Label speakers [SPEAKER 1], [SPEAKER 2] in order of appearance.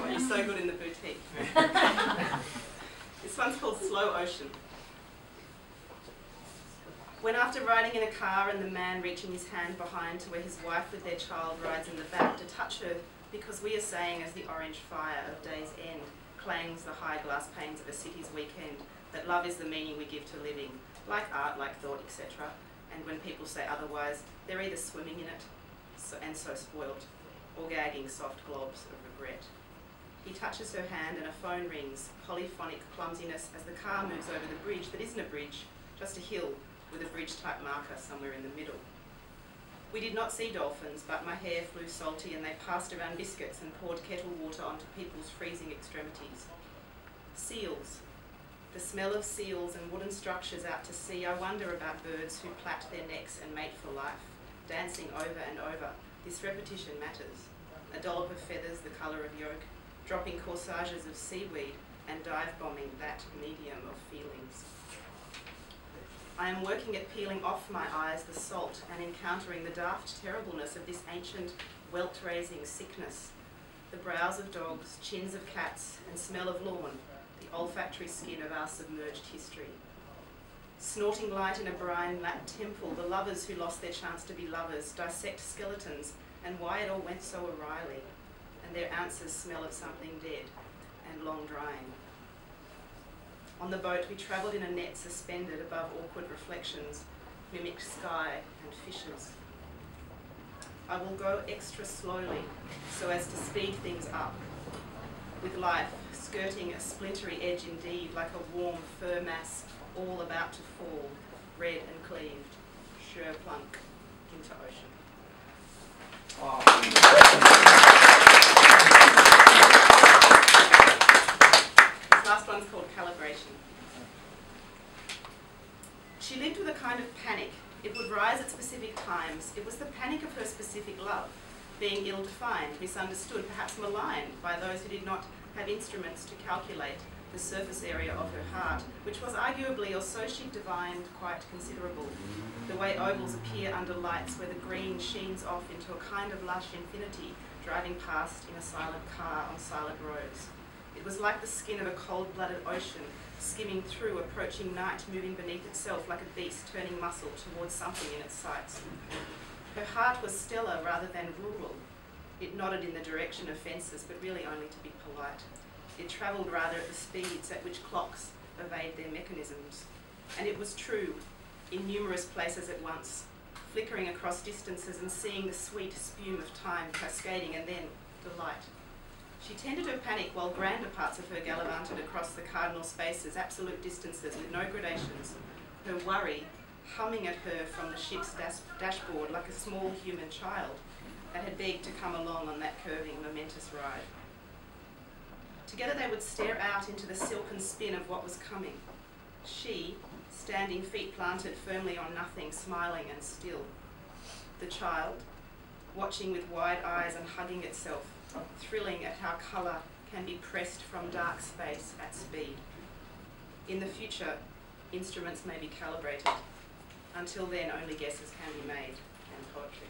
[SPEAKER 1] Well, you're so good in the boutique. This one's called Slow Ocean. When after riding in a car and the man reaching his hand behind to where his wife with their child rides in the back to touch her, because we are saying as the orange fire of day's end clangs the high glass panes of a city's weekend, that love is the meaning we give to living, like art, like thought, etc. And when people say otherwise, they're either swimming in it and so spoilt, or gagging soft globs of regret. He touches her hand and a phone rings, polyphonic clumsiness as the car moves over the bridge that isn't a bridge, just a hill with a bridge-type marker somewhere in the middle. We did not see dolphins, but my hair flew salty and they passed around biscuits and poured kettle water onto people's freezing extremities. Seals. The smell of seals and wooden structures out to sea. I wonder about birds who plait their necks and mate for life, dancing over and over. This repetition matters. A dollop of feathers the colour of yolk, dropping corsages of seaweed and dive-bombing that medium of feelings. I am working at peeling off my eyes the salt and encountering the daft terribleness of this ancient, welt-raising sickness. The brows of dogs, chins of cats, and smell of lawn, the olfactory skin of our submerged history. Snorting light in a brine-lapped temple, the lovers who lost their chance to be lovers dissect skeletons and why it all went so awryly, and their answers smell of something dead and long drying. On the boat, we travelled in a net suspended above awkward reflections, mimicked sky and fishes. I will go extra slowly so as to speed things up, with life skirting a splintery edge indeed, like a warm fur mass all about to fall, red and cleaved, plunk into ocean. This last one's called Calibration. She lived with a kind of panic. It would rise at specific times. It was the panic of her specific love, being ill-defined, misunderstood, perhaps maligned by those who did not have instruments to calculate the surface area of her heart, which was arguably, or so she divined, quite considerable. The way ovals appear under lights where the green sheens off into a kind of lush infinity, driving past in a silent car on silent roads. It was like the skin of a cold-blooded ocean, skimming through, approaching night, moving beneath itself like a beast turning muscle towards something in its sights. Her heart was stellar rather than rural. It nodded in the direction of fences, but really only to be polite. It travelled rather at the speeds at which clocks evade their mechanisms. And it was true, in numerous places at once, flickering across distances and seeing the sweet spume of time cascading, and then delight. She tended her panic while grander parts of her gallivanted across the cardinal spaces, absolute distances with no gradations, her worry humming at her from the ship's dashboard like a small human child that had begged to come along on that curving, momentous ride. Together they would stare out into the silken spin of what was coming. She, standing feet planted firmly on nothing, smiling and still. The child, watching with wide eyes and hugging itself, thrilling at how colour can be pressed from dark space at speed. In the future, instruments may be calibrated. Until then, only guesses can be made, and poetry.